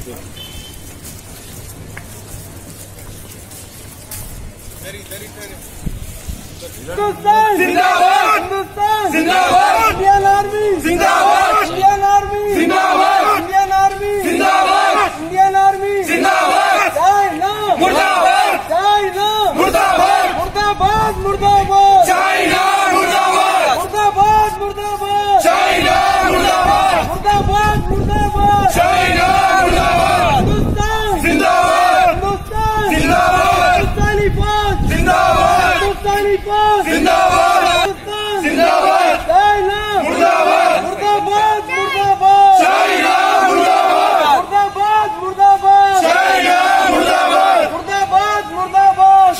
हिंदुस्तान जिंदाबाद, हिंदुस्तान जिंदाबाद, Indian army जिंदाबाद, इंडियन आर्मी जिंदाबाद, इंडियन आर्मी जिंदाबाद, इंडियन आर्मी जिंदाबाद, चाइना मुर्दाबाद, चाइना मुर्दाबाद, मुर्दाबाद मुर्दाबाद, चाइना मुर्दाबाद, मुर्दाबाद मुर्दाबाद, चाइना मुर्दाबाद, मुर्दाबाद मुर्दाबाद, चाइना मुर्दाबाद, हिंदुस्तान जिंदाबाद, हिंदुस्तान जिंदाबाद, हिंदुस्तानी फौज जिंदाबाद, हिंदुस्तानी फौज जिंदाबाद, जिंदाबाद, चाइना मुर्दाबाद, मुर्दाबाद मुर्दाबाद, चाइना मुर्दाबाद, मुर्दाबाद मुर्दाबाद, चाइना मुर्दाबाद, मुर्दाबाद मुर्दाबाद,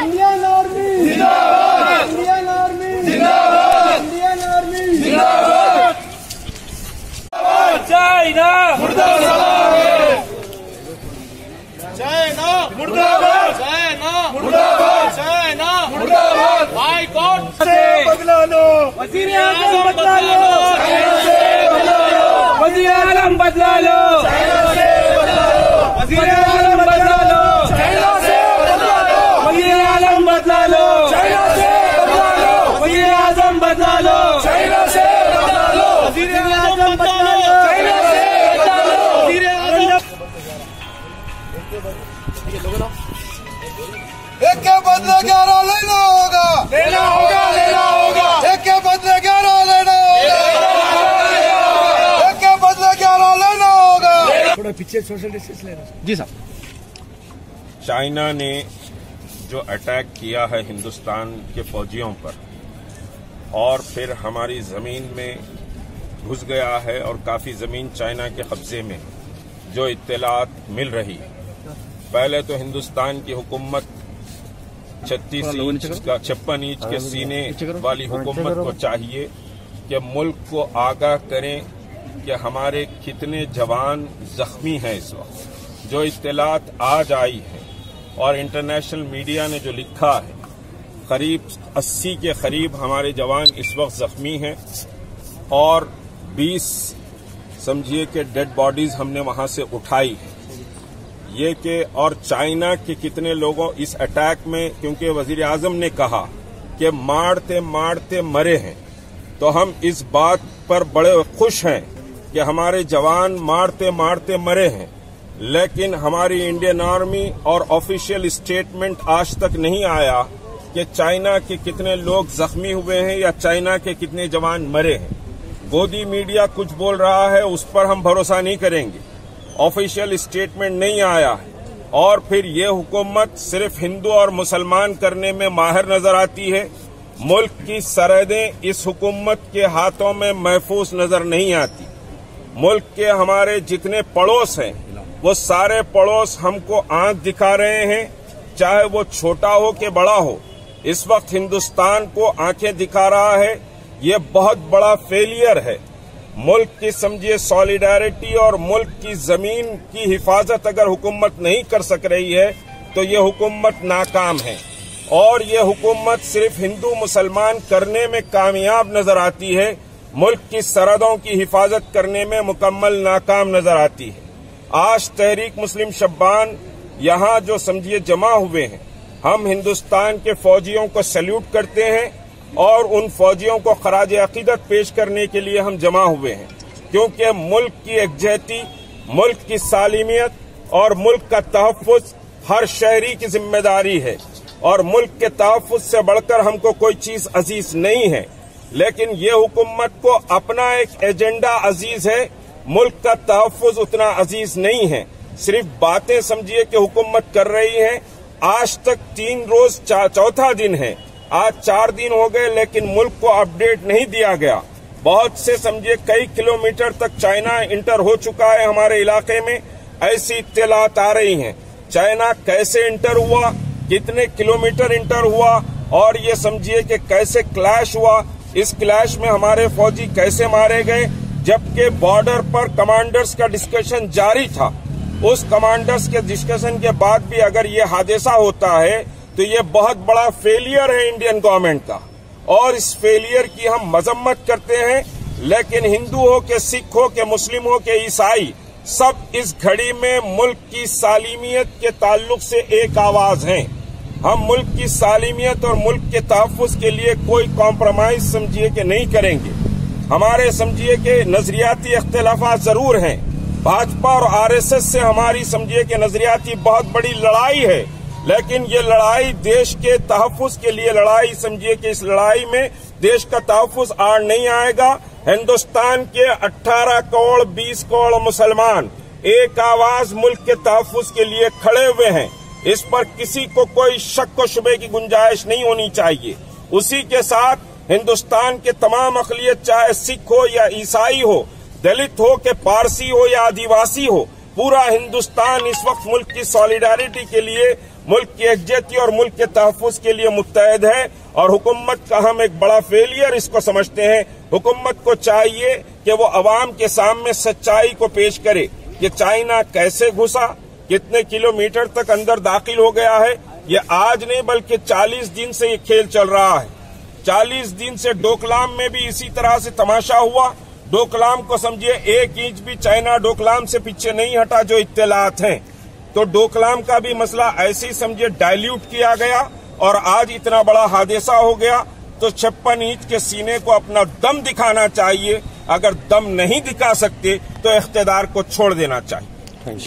इंडियन आर्मी जिंदाबाद, इंडियन आर्मी जिंदाबाद, इंडियन आर्मी जिंदाबाद, चाइना मुर्दाबाद, चाइना मुर्दाबाद, चाइना मुर्दाबाद, चाइना मुर्दाबाद, बाइकॉट से बदला लो, वज़ीर आज़म बदला लो, चाइना से बदला लो, वज़ीर आज़म बदला लो, चाइना से बदला लो, वज़ीर आज़म बदला लो, चाइना से बदला लो, वज़ीर आज़म बदला लो, चाइना से बदला लो, वज़ीर आज़म बदला लो, चाइना से बदला लो, वज़ीर आज़म बदला लो, चाइना से बदला लो, वज़ीर आज़म एक के बदले 11 लेना होगा, लेना होगा, लेना होगा, एक के बदले 11 लेना होगा, एक के बदले 11 लेना होगा। थोड़ा पीछे सोशल डिस्टेंस लेना जी साहब। चाइना ने जो अटैक किया है हिंदुस्तान के फौजियों पर और फिर हमारी जमीन में घुस गया है और काफी जमीन चाइना के कब्जे में, जो इत्तलात मिल रही है। पहले तो हिंदुस्तान की हुकूमत 56 इंच के सीने वाली हुकूमत को चाहिए कि मुल्क को आगाह करें कि हमारे कितने जवान जख्मी हैं इस वक्त। जो इत्तलात आज आई है और इंटरनेशनल मीडिया ने जो लिखा है, करीब 80 के करीब हमारे जवान इस वक्त जख्मी हैं और 20 समझिए कि डेड बॉडीज हमने वहां से उठाई है। ये कि और चाइना के कितने लोगों इस अटैक में, क्योंकि वजीर आजम ने कहा कि मारते मारते मरे हैं, तो हम इस बात पर बड़े खुश हैं कि हमारे जवान मारते मारते मरे हैं। लेकिन हमारी इंडियन आर्मी और ऑफिशियल स्टेटमेंट आज तक नहीं आया कि चाइना के कितने लोग जख्मी हुए हैं या चाइना के कितने जवान मरे हैं। गोदी मीडिया कुछ बोल रहा है, उस पर हम भरोसा नहीं करेंगे। ऑफिशियल स्टेटमेंट नहीं आया है और फिर ये हुकूमत सिर्फ हिंदू और मुसलमान करने में माहिर नजर आती है। मुल्क की सरहदें इस हुकूमत के हाथों में महफूज नजर नहीं आती। मुल्क के हमारे जितने पड़ोस हैं वो सारे पड़ोस हमको आंख दिखा रहे हैं, चाहे वो छोटा हो कि बड़ा हो। इस वक्त हिंदुस्तान को आंखें दिखा रहा है। ये बहुत बड़ा फेलियर है। मुल्क की समझिए सॉलिडारिटी और मुल्क की जमीन की हिफाजत अगर हुकूमत नहीं कर सक रही है तो ये हुकूमत नाकाम है और ये हुकूमत सिर्फ हिंदू मुसलमान करने में कामयाब नजर आती है, मुल्क की सरहदों की हिफाजत करने में मुकम्मल नाकाम नजर आती है। आज तहरीक मुस्लिम शब्बान यहाँ जो समझिए जमा हुए हैं, हम हिंदुस्तान के फौजियों को सैल्यूट करते हैं और उन फौजियों को खराज अकीदत पेश करने के लिए हम जमा हुए हैं, क्योंकि मुल्क की एकजहती, मुल्क की सालिमियत और मुल्क का तहफ़्फ़ुज़ हर शहरी की जिम्मेदारी है और मुल्क के तहफ़्फ़ुज़ से बढ़कर हमको कोई चीज अजीज नहीं है। लेकिन ये हुकूमत को अपना एक एजेंडा अजीज है, मुल्क का तहफ़्फ़ुज़ उतना अजीज नहीं है। सिर्फ बातें समझिए कि हुकूमत कर रही है। आज तक 3 रोज चौथा दिन है, आज 4 दिन हो गए, लेकिन मुल्क को अपडेट नहीं दिया गया। बहुत से समझिए कई किलोमीटर तक चाइना इंटर हो चुका है हमारे इलाके में। ऐसी इत्तलात आ रही हैं, चाइना कैसे इंटर हुआ, कितने किलोमीटर इंटर हुआ और ये समझिए कि कैसे क्लैश हुआ। इस क्लैश में हमारे फौजी कैसे मारे गए, जबकि बॉर्डर पर कमांडर्स का डिस्कशन जारी था। उस कमांडर्स के डिस्कशन के बाद भी अगर ये हादसा होता है तो ये बहुत बड़ा फेलियर है इंडियन गवर्नमेंट का और इस फेलियर की हम मजम्मत करते हैं। लेकिन हिंदू हो के सिख हो के मुस्लिम हो के ईसाई, सब इस घड़ी में मुल्क की सालिमियत के ताल्लुक से एक आवाज हैं। हम मुल्क की सालिमियत और मुल्क के तहफ्फुज़ के लिए कोई कॉम्प्रोमाइज समझिए कि नहीं करेंगे। हमारे समझिए कि नजरियाती इख्तिलाफात जरूर हैं। भाजपा और आरएसएस से हमारी समझिए कि नजरियाती बहुत बड़ी लड़ाई है, लेकिन ये लड़ाई देश के तहफ्फुज़ के लिए लड़ाई समझिए कि इस लड़ाई में देश का तहफ्फुज़ आड़ नहीं आएगा। हिंदुस्तान के 18 करोड़ 20 करोड़ मुसलमान एक आवाज मुल्क के तहफ्फुज़ के लिए खड़े हुए हैं। इस पर किसी को कोई शक व शुबे की गुंजाइश नहीं होनी चाहिए। उसी के साथ हिंदुस्तान के तमाम अक़लियत, चाहे सिख हो या ईसाई हो, दलित हो कि पारसी हो या आदिवासी हो, पूरा हिंदुस्तान इस वक्त मुल्क की सॉलिडारिटी के लिए, मुल्क की एकजुटती और मुल्क के तहफ्फुज़ के लिए मुत्तहद है। और हुकूमत का हम एक बड़ा फेलियर इसको समझते हैं। हुकूमत को चाहिए कि वो अवाम के सामने सच्चाई को पेश करे कि चाइना कैसे घुसा, कितने किलोमीटर तक अंदर दाखिल हो गया है। ये आज नहीं बल्कि 40 दिन से ये खेल चल रहा है। 40 दिन से डोकलाम में भी इसी तरह से तमाशा हुआ। डोकलाम को समझिए 1 इंच भी चाइना डोकलाम से पीछे नहीं हटा, जो इत्तलात हैं। तो डोकलाम का भी मसला ऐसे ही समझिए डाइल्यूट किया गया और आज इतना बड़ा हादसा हो गया। तो 56 इंच के सीने को अपना दम दिखाना चाहिए। अगर दम नहीं दिखा सकते तो इख्तिदार को छोड़ देना चाहिए।